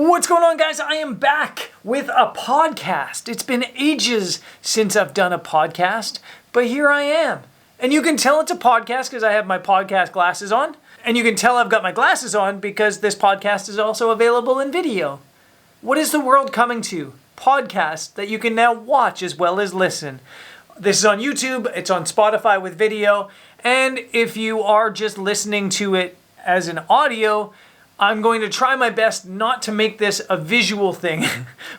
What's going on, guys? I am back with a podcast. It's been ages since I've done a podcast, but here I am. And you can tell it's a podcast because I have my podcast glasses on. And you can tell I've got my glasses on because this podcast is also available in video. What is the world coming to? Podcasts that you can now watch as well as listen. This is on YouTube, it's on Spotify with video, and if you are just listening to it as an audio, I'm going to try my best not to make this a visual thing,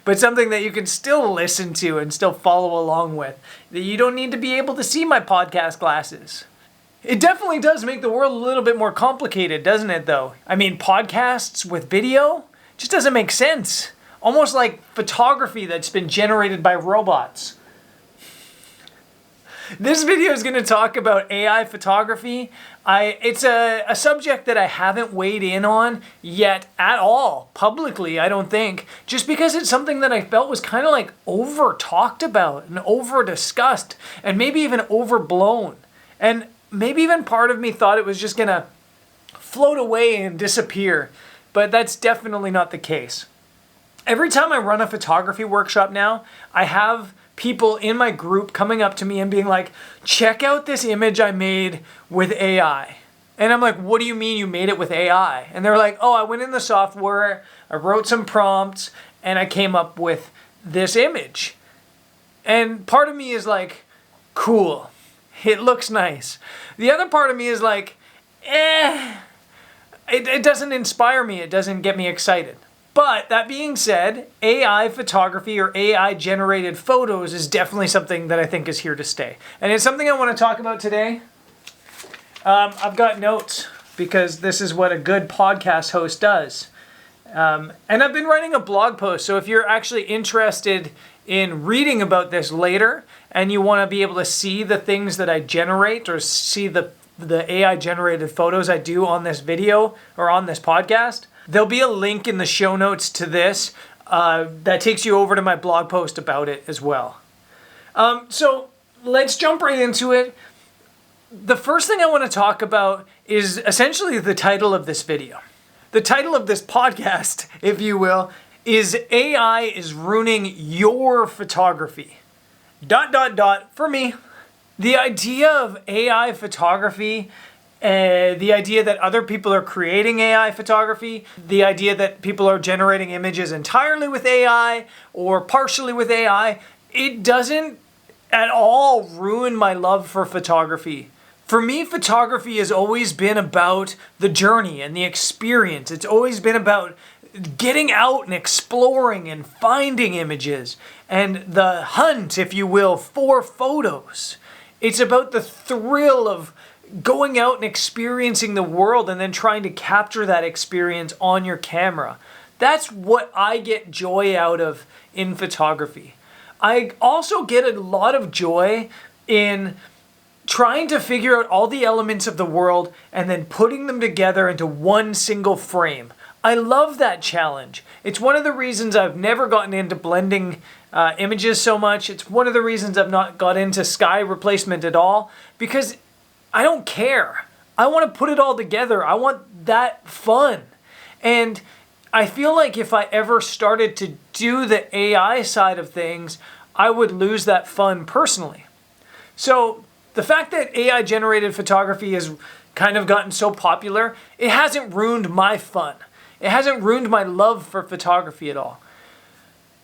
but something that you can still listen to and still follow along with. That you don't need to be able to see my podcast glasses. It definitely does make the world a little bit more complicated, doesn't it, though? I mean, podcasts with video just doesn't make sense. Almost like photography that's been generated by robots. This video is going to talk about AI photography. It's a subject that I haven't weighed in on yet at all, publicly, I don't think, just because it's something that I felt was kind of like over talked about and over discussed and maybe even overblown. And maybe even part of me thought it was just going to float away and disappear, but that's definitely not the case. Every time I run a photography workshop now, I have people in my group coming up to me and being like, check out this image I made with AI. And I'm like, what do you mean you made it with AI? And they're like, oh, I went in the software, I wrote some prompts, and I came up with this image. And part of me is like, cool, it looks nice. The other part of me is like, it doesn't inspire me, it doesn't get me excited. But that being said, AI photography or AI generated photos is definitely something that I think is here to stay. And it's something I want to talk about today. I've got notes because this is what a good podcast host does. And I've been writing a blog post. So if you're actually interested in reading about this later and you want to be able to see the things that I generate or see the AI generated photos I do on this video or on this podcast, there'll be a link in the show notes to this that takes you over to my blog post about it as well. So let's jump right into it. The first thing I want to talk about is essentially the title of this video. The title of this podcast, if you will, is AI is ruining your photography. ... for me. The idea of AI photography, the idea that other people are creating AI photography, the idea that people are generating images entirely with AI or partially with AI, it doesn't at all ruin my love for photography. For me, photography has always been about the journey and the experience. It's always been about getting out and exploring and finding images and the hunt, if you will, for photos. It's about the thrill of going out and experiencing the world and then trying to capture that experience on your camera. That's what I get joy out of in photography. I also get a lot of joy in trying to figure out all the elements of the world and then putting them together into one single frame. I love that challenge. It's one of the reasons I've never gotten into blending images so much. It's one of the reasons I've not got into sky replacement at all, because I don't care. I want to put it all together. I want that fun. And I feel like if I ever started to do the AI side of things, I would lose that fun personally. So the fact that AI generated photography has kind of gotten so popular, it hasn't ruined my fun. It hasn't ruined my love for photography at all.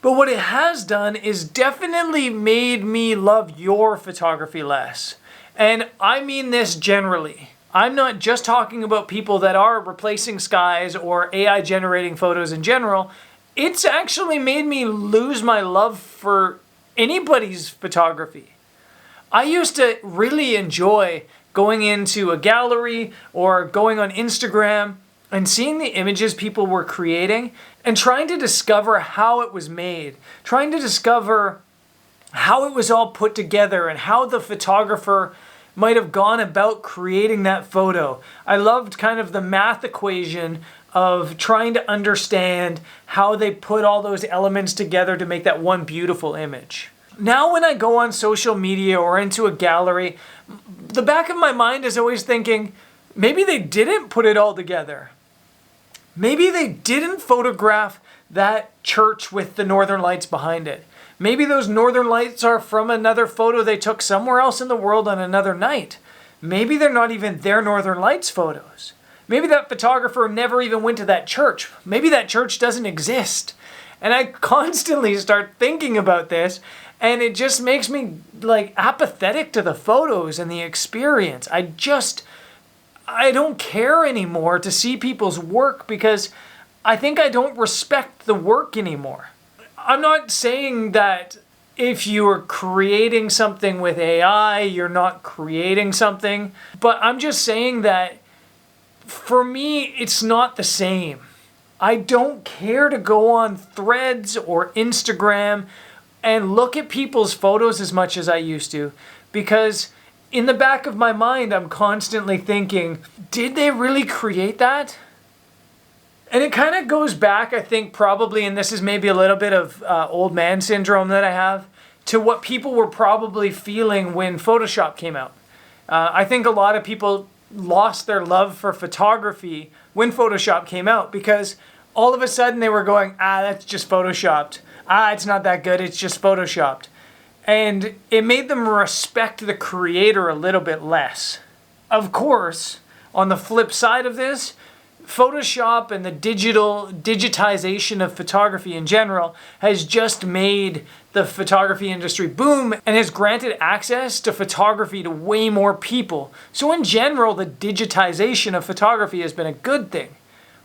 But what it has done is definitely made me love your photography less. And I mean this generally. I'm not just talking about people that are replacing skies or AI generating photos in general. It's actually made me lose my love for anybody's photography. I used to really enjoy going into a gallery or going on Instagram and seeing the images people were creating and trying to discover how it was made, trying to discover how it was all put together and how the photographer might have gone about creating that photo. I loved kind of the math equation of trying to understand how they put all those elements together to make that one beautiful image. Now when I go on social media or into a gallery, the back of my mind is always thinking, maybe they didn't put it all together. Maybe they didn't photograph that church with the northern lights behind it. Maybe those northern lights are from another photo they took somewhere else in the world on another night. Maybe they're not even their northern lights photos. Maybe that photographer never even went to that church. Maybe that church doesn't exist. And I constantly start thinking about this, and it just makes me like apathetic to the photos and the experience. I don't care anymore to see people's work because I think I don't respect the work anymore. I'm not saying that if you are creating something with AI, you're not creating something, but I'm just saying that for me, it's not the same. I don't care to go on Threads or Instagram and look at people's photos as much as I used to, because in the back of my mind, I'm constantly thinking, did they really create that? And it kind of goes back, I think, probably, and this is maybe a little bit of old man syndrome that I have, to what people were probably feeling when Photoshop came out. I think a lot of people lost their love for photography when Photoshop came out because all of a sudden they were going, that's just Photoshopped. It's not that good, it's just Photoshopped. And it made them respect the creator a little bit less. Of course, on the flip side of this, Photoshop and the digitization of photography in general has just made the photography industry boom and has granted access to photography to way more people. So in general, the digitization of photography has been a good thing.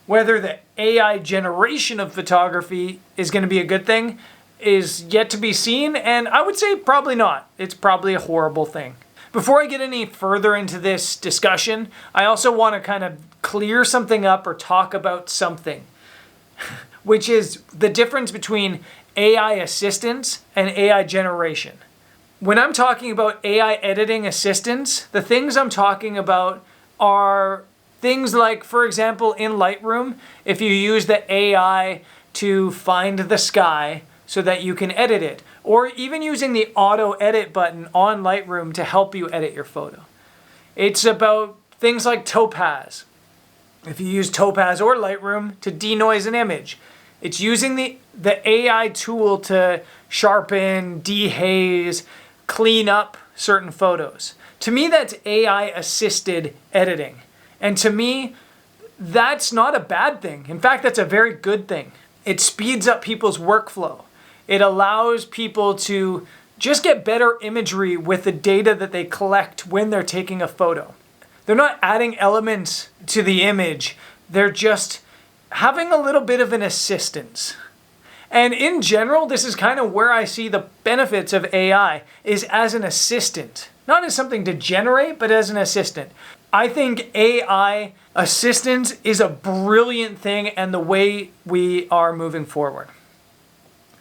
Whether the AI generation of photography is going to be a good thing is yet to be seen, and I would say probably not. It's probably a horrible thing. Before I get any further into this discussion, I also want to kind of clear something up or talk about something, which is the difference between AI assistance and AI generation. When I'm talking about AI editing assistance, the things I'm talking about are things like, for example, in Lightroom, if you use the AI to find the sky so that you can edit it, or even using the auto edit button on Lightroom to help you edit your photo. It's about things like Topaz. If you use Topaz or Lightroom to denoise an image, it's using the AI tool to sharpen, dehaze, clean up certain photos. To me, that's AI assisted editing. And to me, that's not a bad thing. In fact, that's a very good thing. It speeds up people's workflow. It allows people to just get better imagery with the data that they collect when they're taking a photo. They're not adding elements to the image. They're just having a little bit of an assistance. And in general, this is kind of where I see the benefits of AI, is as an assistant. Not as something to generate, but as an assistant. I think AI assistance is a brilliant thing and the way we are moving forward.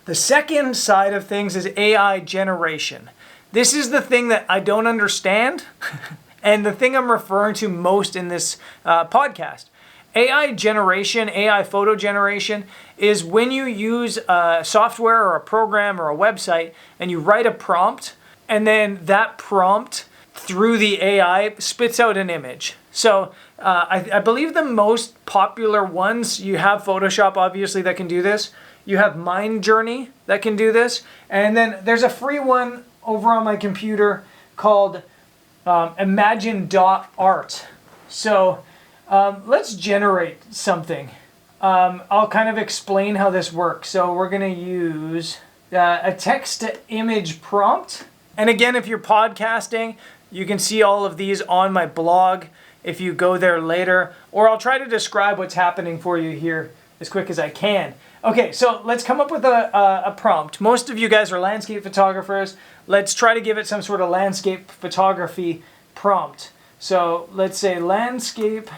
The second side of things is AI generation. This is the thing that I don't understand and the thing I'm referring to most in this podcast. AI generation, AI photo generation, is when you use a software or a program or a website and you write a prompt, and then that prompt through the AI spits out an image. So I believe the most popular ones, you have Photoshop obviously that can do this. You have Mindjourney that can do this. And then there's a free one over on my computer called Imagine.art. So let's generate something. I'll kind of explain how this works. So we're going to use a text-to-image prompt. And again, if you're podcasting, you can see all of these on my blog if you go there later. Or I'll try to describe what's happening for you here as quick as I can. Okay, so let's come up with a prompt. Most of you guys are landscape photographers. Let's try to give it some sort of landscape photography prompt. So let's say landscape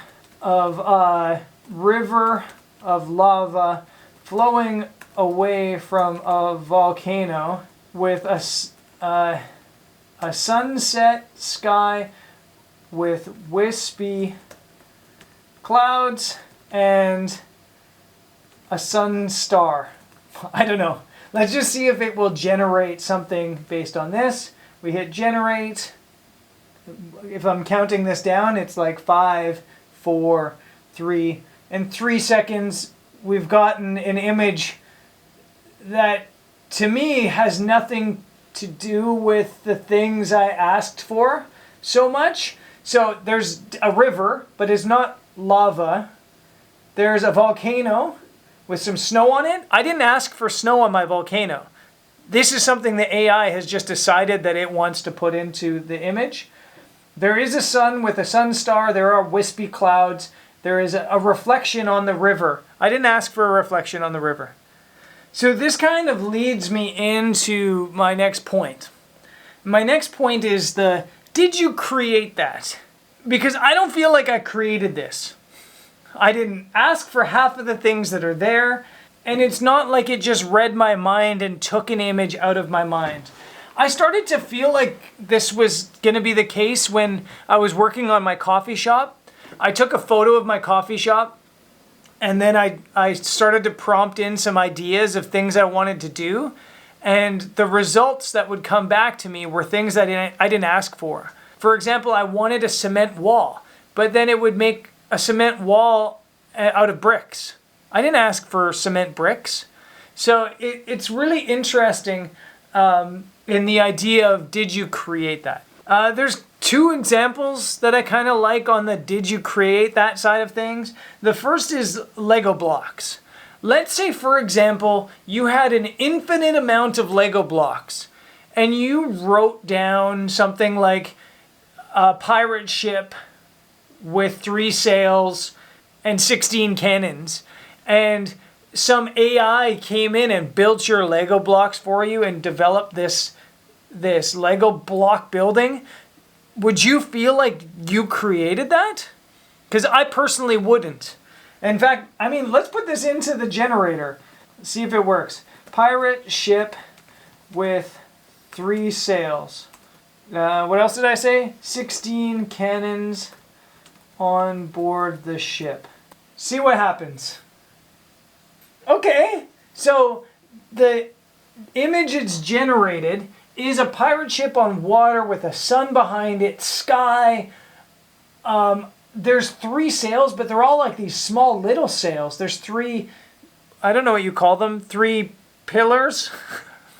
of a river of lava flowing away from a volcano with a sunset sky with wispy clouds and a sun star. I don't know. Let's just see if it will generate something based on this. We hit generate. If I'm counting this down, it's like 5, 4, 3, in 3 seconds, we've gotten an image that to me has nothing to do with the things I asked for so much. So there's a river, but it's not lava. There's a volcano with some snow on it. I didn't ask for snow on my volcano. This is something the AI has just decided that it wants to put into the image. There is a sun with a sun star. There are wispy clouds. There is a reflection on the river. I didn't ask for a reflection on the river. So this kind of leads me into my next point. My next point is did you create that? Because I don't feel like I created this. I didn't ask for half of the things that are there, and it's not like it just read my mind and took an image out of my mind. I started to feel like this was going to be the case when I was working on my coffee shop. I took a photo of my coffee shop, and then I started to prompt in some ideas of things I wanted to do, and the results that would come back to me were things that I didn't ask for. For example, I wanted a cement wall, but then it would make a cement wall out of bricks. I didn't ask for cement bricks. So it's really interesting in the idea of, did you create that? There's 2 examples that I kind of like on the did you create that side of things. The first is Lego blocks. Let's say, for example, you had an infinite amount of Lego blocks and you wrote down something like a pirate ship with 3 sails and 16 cannons, and some AI came in and built your Lego blocks for you and developed this Lego block building. Would you feel like you created that? Because I personally wouldn't. In fact, let's put this into the generator. See if it works. Pirate ship with 3 sails. What else did I say? 16 cannons on board the ship. See what happens. Okay, so the image it's generated is a pirate ship on water with a sun behind it, sky. There's 3 sails, but they're all like these small little sails. There's 3, I don't know what you call them, 3 pillars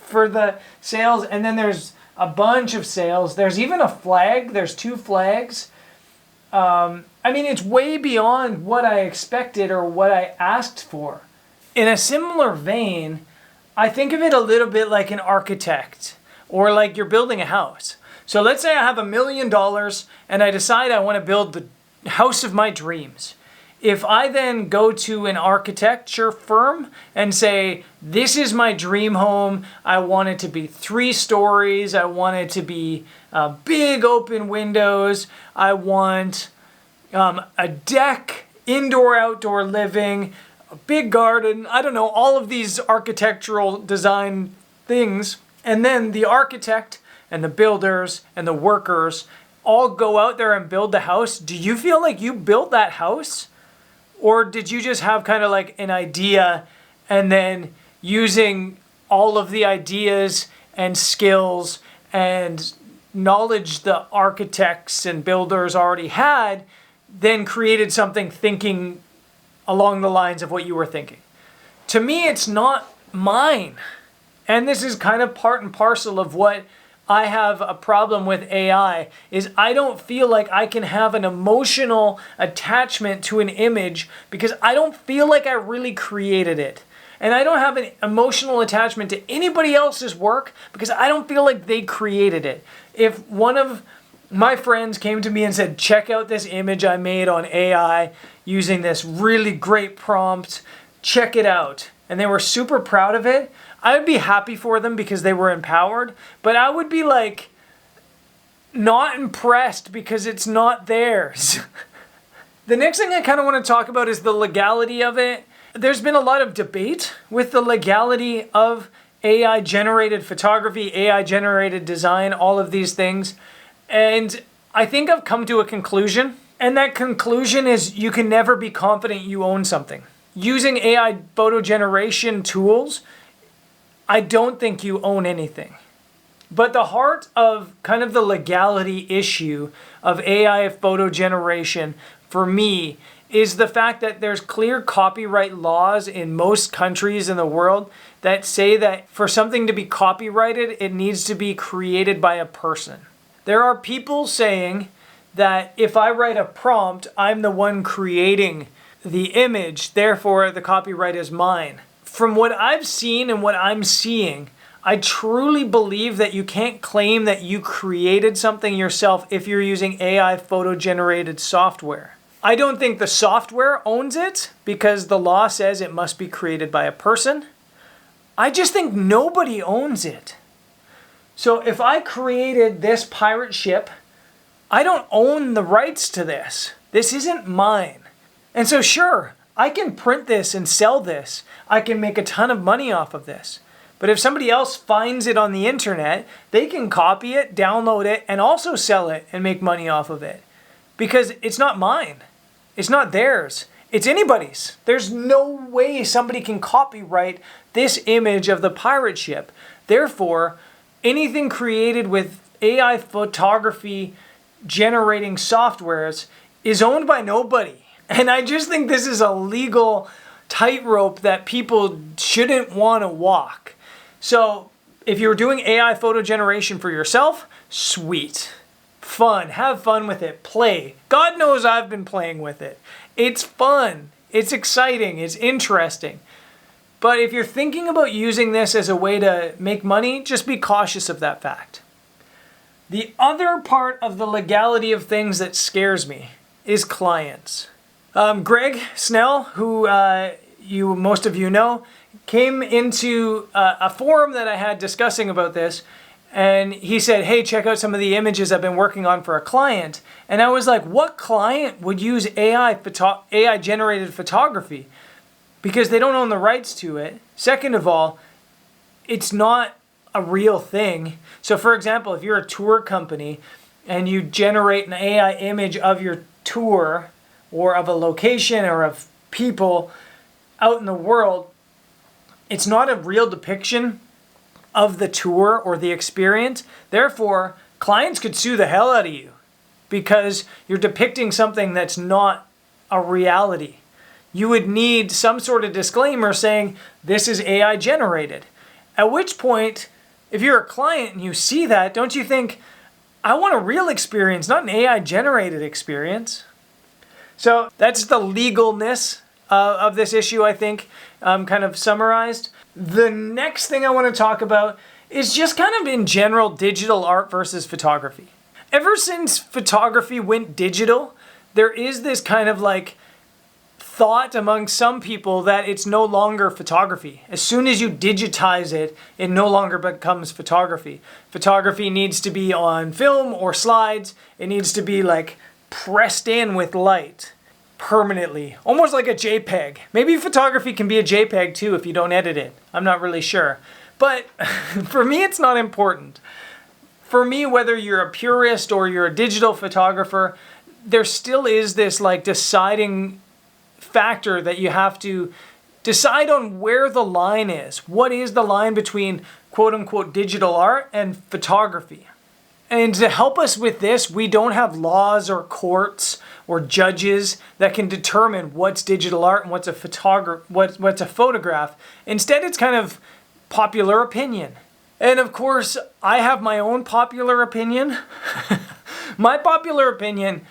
for the sails, and then there's a bunch of sails. There's even a flag. There's 2 flags. It's way beyond what I expected or what I asked for. In a similar vein, I think of it a little bit like an architect or like you're building a house. So let's say I have $1 million and I decide I want to build the house of my dreams. If I then go to an architecture firm and say, this is my dream home, I want it to be 3 stories, I want it to be big open windows, I want a deck, indoor, outdoor living, a big garden, I don't know, all of these architectural design things. And then the architect and the builders and the workers all go out there and build the house. Do you feel like you built that house? Or did you just have kind of like an idea and then using all of the ideas and skills and knowledge the architects and builders already had, then created something thinking along the lines of what you were thinking? To me, it's not mine. And this is kind of part and parcel of what I have a problem with AI, is I don't feel like I can have an emotional attachment to an image because I don't feel like I really created it. And I don't have an emotional attachment to anybody else's work because I don't feel like they created it. If one of my friends came to me and said, check out this image I made on AI using this really great prompt, check it out, and they were super proud of it, I would be happy for them because they were empowered, but I would be like not impressed because it's not theirs. The next thing I kind of want to talk about is the legality of it. There's been a lot of debate with the legality of AI generated photography, AI generated design, all of these things. And I think I've come to a conclusion, and that conclusion is you can never be confident you own something. Using AI photo generation tools, I don't think you own anything. But the heart of kind of the legality issue of AI photo generation for me is the fact that there's clear copyright laws in most countries in the world that say that for something to be copyrighted, it needs to be created by a person. There are people saying that if I write a prompt, I'm the one creating the image, therefore the copyright is mine. From what I've seen and what I'm seeing, I truly believe that you can't claim that you created something yourself if you're using AI photo-generated software. I don't think the software owns it because the law says it must be created by a person. I just think nobody owns it. So if I created this pirate ship, I don't own the rights to this. This isn't mine. And so sure, I can print this and sell this. I can make a ton of money off of this. But if somebody else finds it on the internet, they can copy it, download it, and also sell it and make money off of it. Because it's not mine. It's not theirs. It's anybody's. There's no way somebody can copyright this image of the pirate ship. Therefore, anything created with AI photography generating softwares is owned by nobody. And I just think this is a legal tightrope that people shouldn't want to walk. So if you're doing AI photo generation for yourself, sweet. Fun. Have fun with it. Play. God knows I've been playing with it. It's fun. It's exciting. It's interesting. But if you're thinking about using this as a way to make money, just be cautious of that fact. The other part of the legality of things that scares me is clients. Greg Snell, who most of you know, came into a forum that I had discussing about this, and he said, hey, check out some of the images I've been working on for a client. And I was like, what client would use AI generated photography? Because they don't own the rights to it. Second of all, it's not a real thing. So for example, if you're a tour company and you generate an AI image of your tour or of a location or of people out in the world, it's not a real depiction of the tour or the experience. Therefore, clients could sue the hell out of you because you're depicting something that's not a reality. You would need some sort of disclaimer saying this is AI generated. At which point, if you're a client and you see that, don't you think, I want a real experience, not an AI generated experience? So that's the legalness of this issue, I think, kind of summarized. The next thing I want to talk about is just kind of in general digital art versus photography. Ever since photography went digital, there is this kind of like thought among some people that it's no longer photography. As soon as you digitize it, it no longer becomes photography. Photography needs to be on film or slides. It needs to be like pressed in with light permanently, almost like a JPEG. Maybe photography can be a JPEG too if you don't edit it. I'm not really sure. But for me, it's not important. For me, whether you're a purist or you're a digital photographer, there still is this like deciding factor that you have to decide on where the line is. What is the line between quote unquote digital art and photography? And to help us with this, we don't have laws or courts or judges that can determine what's digital art and what's a photograph. Instead, it's kind of popular opinion. And of course, I have my own popular opinion. My popular opinion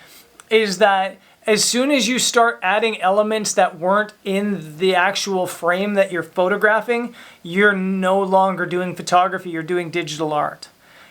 is that as soon as you start adding elements that weren't in the actual frame that you're photographing, you're no longer doing photography, you're doing digital art.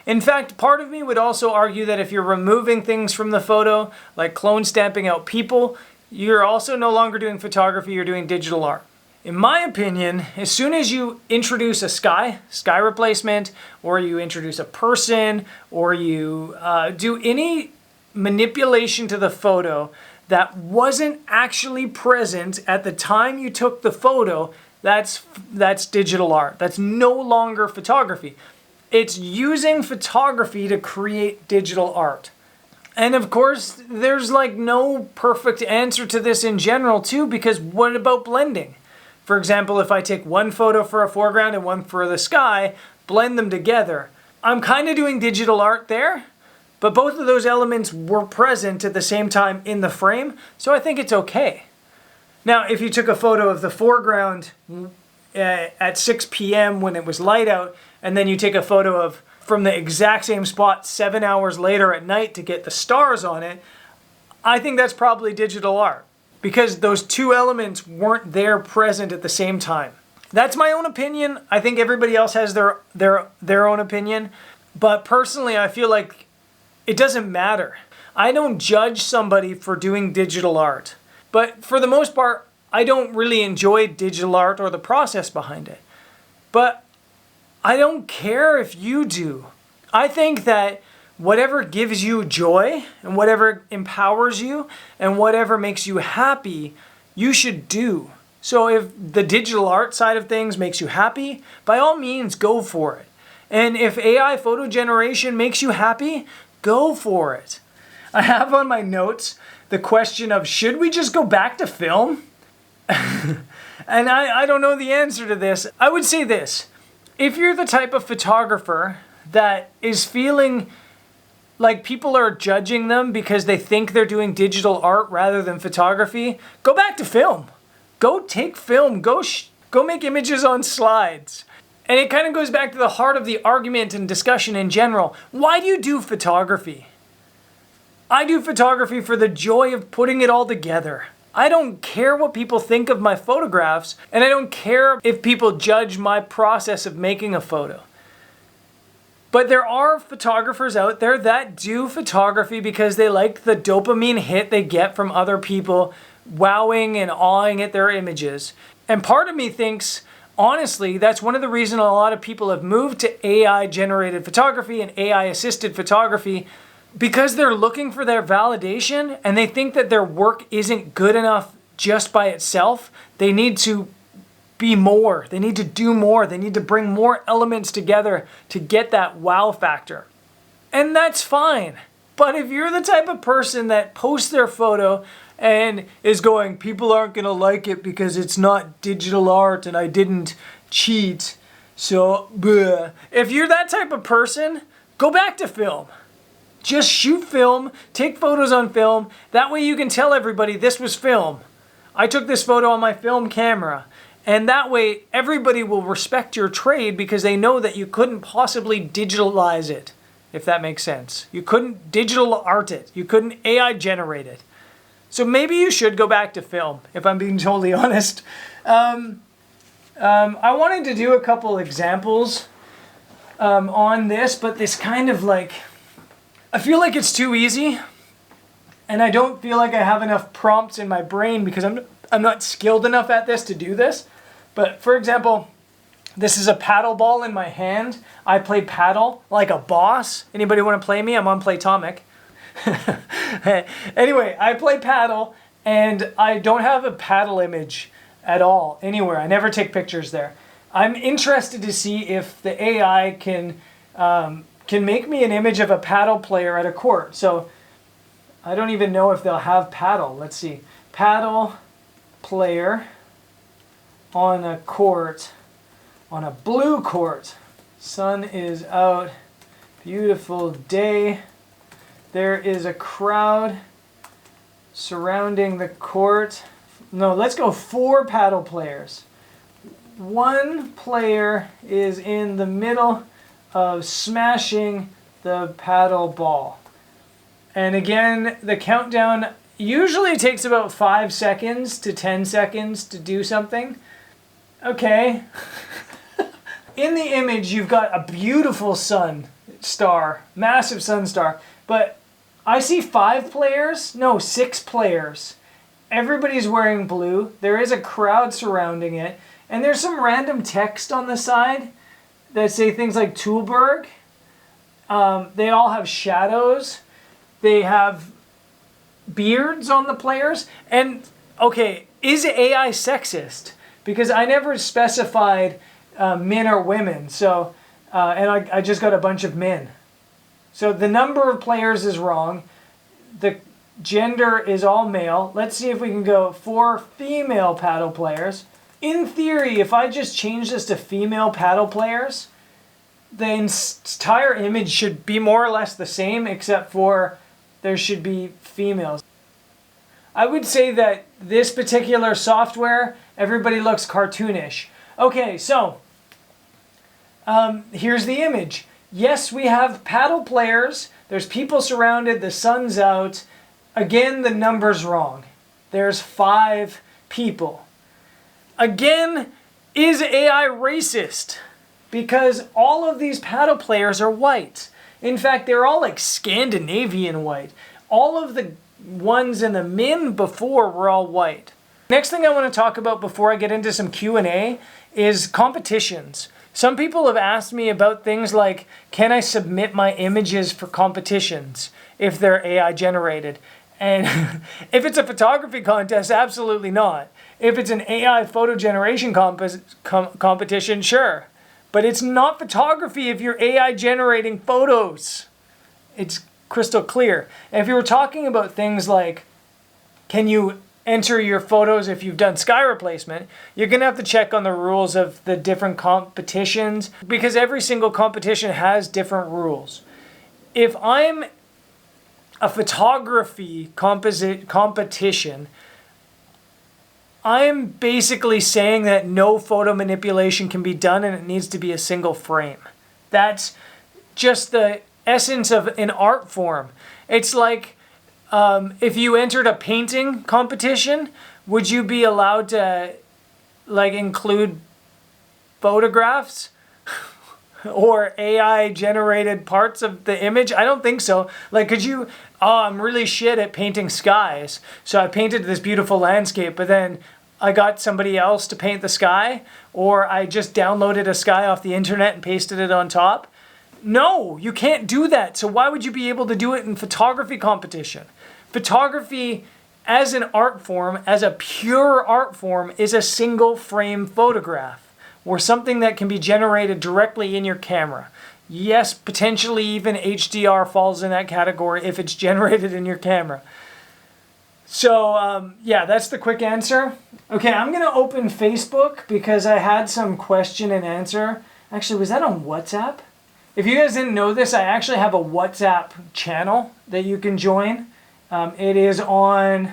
In fact, part of me would also argue that if you're removing things from the photo, like clone stamping out people, you're also no longer doing photography, you're doing digital art. In my opinion, as soon as you introduce a sky replacement, or you introduce a person, or you do any manipulation to the photo that wasn't actually present at the time you took the photo, that's digital art. That's no longer photography. It's using photography to create digital art. And of course, there's like no perfect answer to this in general too, because what about blending? For example, if I take one photo for a foreground and one for the sky, blend them together, I'm kind of doing digital art there, but both of those elements were present at the same time in the frame, so I think it's okay. Now, if you took a photo of the foreground at 6 p.m. when it was light out, and then you take a photo of from the exact same spot 7 hours later at night to get the stars on it, I think that's probably digital art, because those two elements weren't there present at the same time. That's my own opinion. I think everybody else has their own opinion. But personally, I feel like it doesn't matter. I don't judge somebody for doing digital art. But for the most part, I don't really enjoy digital art or the process behind it. But I don't care if you do. I think that whatever gives you joy and whatever empowers you and whatever makes you happy, you should do. So if the digital art side of things makes you happy, by all means, go for it. And if AI photo generation makes you happy, go for it. I have on my notes the question of, should we just go back to film? And I don't know the answer to this. I would say this: if you're the type of photographer that is feeling like people are judging them because they think they're doing digital art rather than photography, go back to film. Go take film. Go make images on slides. And it kind of goes back to the heart of the argument and discussion in general. Why do you do photography? I do photography for the joy of putting it all together. I don't care what people think of my photographs, and I don't care if people judge my process of making a photo. But there are photographers out there that do photography because they like the dopamine hit they get from other people wowing and awing at their images. And part of me thinks, honestly, that's one of the reasons a lot of people have moved to AI-generated photography and AI-assisted photography, because they're looking for their validation and they think that their work isn't good enough just by itself. They need to be more. They need to do more. They need to bring more elements together to get that wow factor. And that's fine. But if you're the type of person that posts their photo and is going, people aren't going to like it because it's not digital art and I didn't cheat, so bleh. If you're that type of person, go back to film. Just shoot film, take photos on film. That way you can tell everybody this was film. I took this photo on my film camera. And that way everybody will respect your trade because they know that you couldn't possibly digitalize it, if that makes sense. You couldn't digital art it. You couldn't AI generate it. So maybe you should go back to film, if I'm being totally honest. I wanted to do a couple examples on this, but this kind of like, I feel like it's too easy, and I don't feel like I have enough prompts in my brain because I'm not skilled enough at this to do this. But for example, this is a paddle ball in my hand. I play paddle like a boss. Anybody want to play me? I'm on Playtomic. Anyway, I play paddle, and I don't have a paddle image at all anywhere. I never take pictures there. I'm interested to see if the AI can make me an image of a paddle player at a court. So I don't even know if they'll have paddle. Let's see. Paddle player on a court, on a blue court. Sun is out. Beautiful day. There is a crowd surrounding the court. No, let's go 4 paddle players. One player is in the middle of smashing the paddle ball. And again, the countdown usually takes about 5 seconds to 10 seconds to do something. Okay. In the image, you've got a beautiful sun star, massive sun star, but I see 5 players, no, 6 players. Everybody's wearing blue. There is a crowd surrounding it, and there's some random text on the side that say things like Tulberg. They all have shadows. They have beards on the players. And, okay, is AI sexist? Because I never specified men or women. So, and I just got a bunch of men. So the number of players is wrong. The gender is all male. Let's see if we can go 4 female paddle players. In theory, if I just change this to female paddle players, the entire image should be more or less the same, except for there should be females. I would say that this particular software, everybody looks cartoonish. Okay, so here's the image. Yes, we have paddle players. There's people surrounded. The sun's out. Again, the number's wrong. There's 5 people. Again, is AI racist? Because all of these paddle players are white. In fact, they're all like Scandinavian white. All of the ones in the min before were all white. Next thing I want to talk about before I get into some Q&A is competitions. Some people have asked me about things like, can I submit my images for competitions if they're AI generated? And if it's a photography contest, absolutely not. If it's an AI photo generation competition, sure. But it's not photography if you're AI generating photos. It's crystal clear. And if you were talking about things like, can you enter your photos if you've done sky replacement, you're going to have to check on the rules of the different competitions, because every single competition has different rules. If I'm a photography competition, I'm basically saying that no photo manipulation can be done and it needs to be a single frame. That's just the essence of an art form. It's like if you entered a painting competition, would you be allowed to like include photographs or AI generated parts of the image? I don't think so. Like, could you, I'm really shit at painting skies, so I painted this beautiful landscape, but then I got somebody else to paint the sky, or I just downloaded a sky off the internet and pasted it on top? No, you can't do that. So why would you be able to do it in photography competition? Photography as an art form, as a pure art form, is a single frame photograph, or something that can be generated directly in your camera. Yes, potentially even HDR falls in that category if it's generated in your camera. So yeah, that's the quick answer. Okay, I'm going to open Facebook because I had some question and answer. Actually, was that on WhatsApp? If you guys didn't know this, I actually have a WhatsApp channel that you can join. It is on,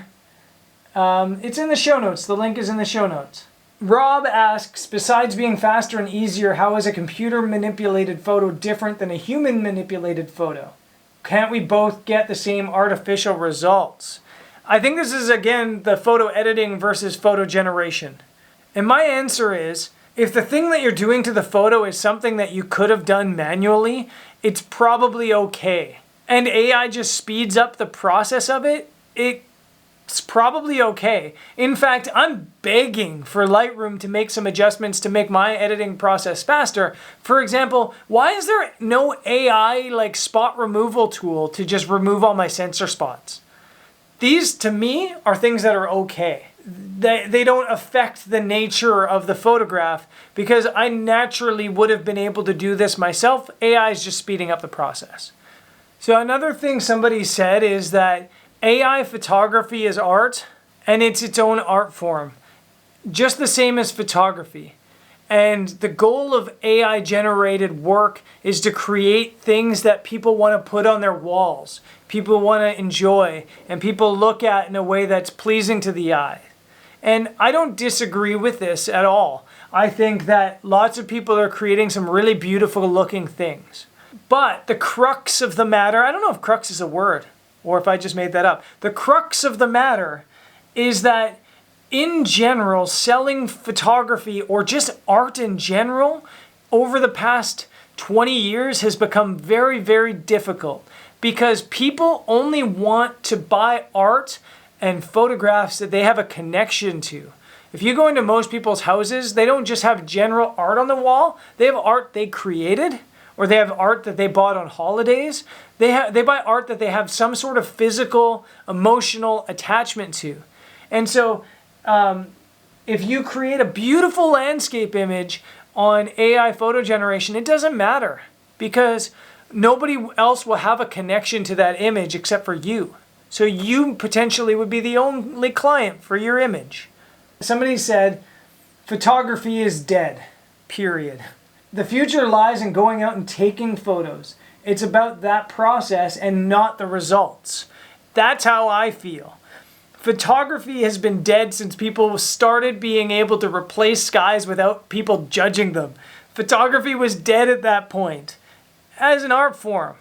it's in the show notes. The link is in the show notes. Rob asks, besides being faster and easier, how is a computer manipulated photo different than a human manipulated photo? Can't we both get the same artificial results? I think this is, again, the photo editing versus photo generation. And my answer is, if the thing that you're doing to the photo is something that you could have done manually, it's probably okay. And AI just speeds up the process of it, it's probably okay. In fact, I'm begging for Lightroom to make some adjustments to make my editing process faster. For example, why is there no AI like spot removal tool to just remove all my sensor spots? These, to me, are things that are okay. They don't affect the nature of the photograph because I naturally would have been able to do this myself. AI is just speeding up the process. So another thing somebody said is that AI photography is art and it's its own art form, just the same as photography. And the goal of AI generated work is to create things that people want to put on their walls, people want to enjoy, and people look at in a way that's pleasing to the eye. And I don't disagree with this at all. I think that lots of people are creating some really beautiful looking things. But the crux of the matter, I don't know if crux is a word, or if I just made that up. The crux of the matter is that in general, selling photography or just art in general over the past 20 years has become very, very difficult because people only want to buy art and photographs that they have a connection to. If you go into most people's houses, they don't just have general art on the wall. They have art they created, or they have art that they bought on holidays. They buy art that they have some sort of physical, emotional attachment to. And so if you create a beautiful landscape image on AI photo generation, it doesn't matter because nobody else will have a connection to that image except for you. So you potentially would be the only client for your image. Somebody said, photography is dead, period. The future lies in going out and taking photos. It's about that process and not the results. That's how I feel. Photography has been dead since people started being able to replace skies without people judging them. Photography was dead at that point as an art form.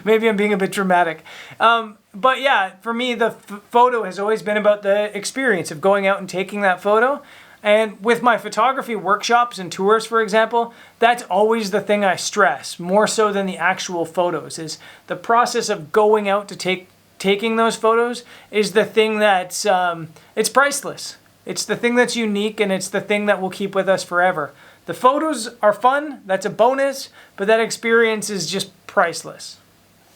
Maybe I'm being a bit dramatic. But yeah, for me, the photo has always been about the experience of going out and taking that photo. And with my photography workshops and tours, for example, that's always the thing I stress, more so than the actual photos, is the process of going out to taking those photos is the thing that's, it's priceless. It's the thing that's unique, and it's the thing that will keep with us forever. The photos are fun, that's a bonus, but that experience is just priceless.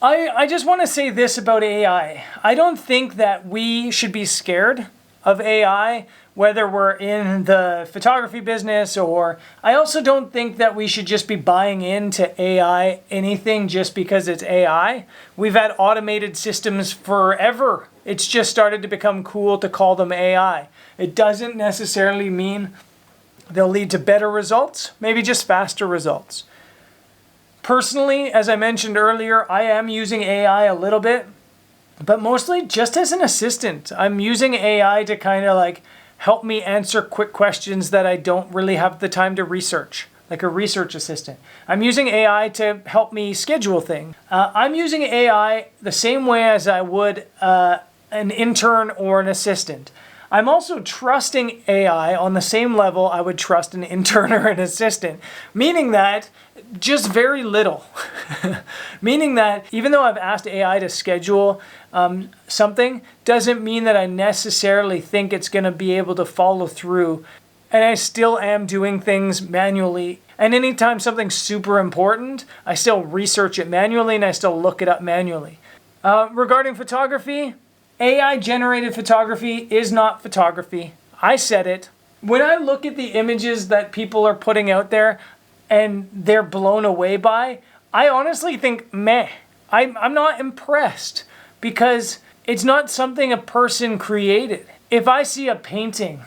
I just want to say this about AI. I don't think that we should be scared of AI, whether we're in the photography business, or I also don't think that we should just be buying into AI anything just because it's AI. We've had automated systems forever. It's just started to become cool to call them AI. It doesn't necessarily mean they'll lead to better results, maybe just faster results. Personally, as I mentioned earlier, I am using AI a little bit, but mostly just as an assistant. I'm using AI to kind of like help me answer quick questions that I don't really have the time to research, like a research assistant. I'm using AI to help me schedule things. I'm using AI the same way as I would an intern or an assistant. I'm also trusting AI on the same level I would trust an intern or an assistant, meaning that just very little. Meaning that even though I've asked AI to schedule something, doesn't mean that I necessarily think it's going to be able to follow through. And I still am doing things manually. And anytime something's super important, I still research it manually and I still look it up manually. Regarding photography, AI-generated photography is not photography. I said it. When I look at the images that people are putting out there and they're blown away by, I honestly think, meh. I'm not impressed because it's not something a person created. If I see a painting,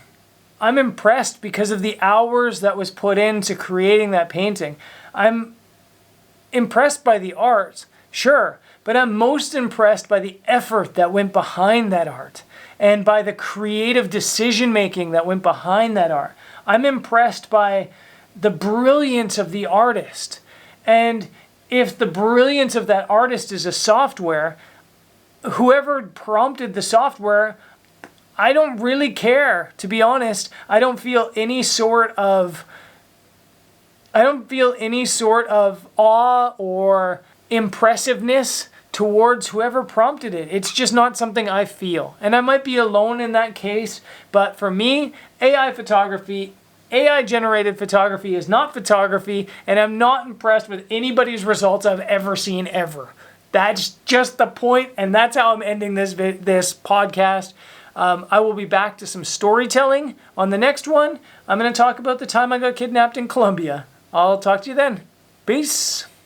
I'm impressed because of the hours that was put into creating that painting. I'm impressed by the art, sure, but I'm most impressed by the effort that went behind that art and by the creative decision-making that went behind that art. I'm impressed by the brilliance of the artist. And if the brilliance of that artist is a software, whoever prompted the software, I don't really care, to be honest. I don't feel any sort of awe or impressiveness towards whoever prompted it. It's just not something I feel. And I might be alone in that case, but for me, AI-generated photography is not photography, and I'm not impressed with anybody's results I've ever seen ever. That's just the point, and that's how I'm ending this podcast. I will be back to some storytelling on the next one. I'm going to talk about the time I got kidnapped in Colombia. I'll talk to you then. Peace.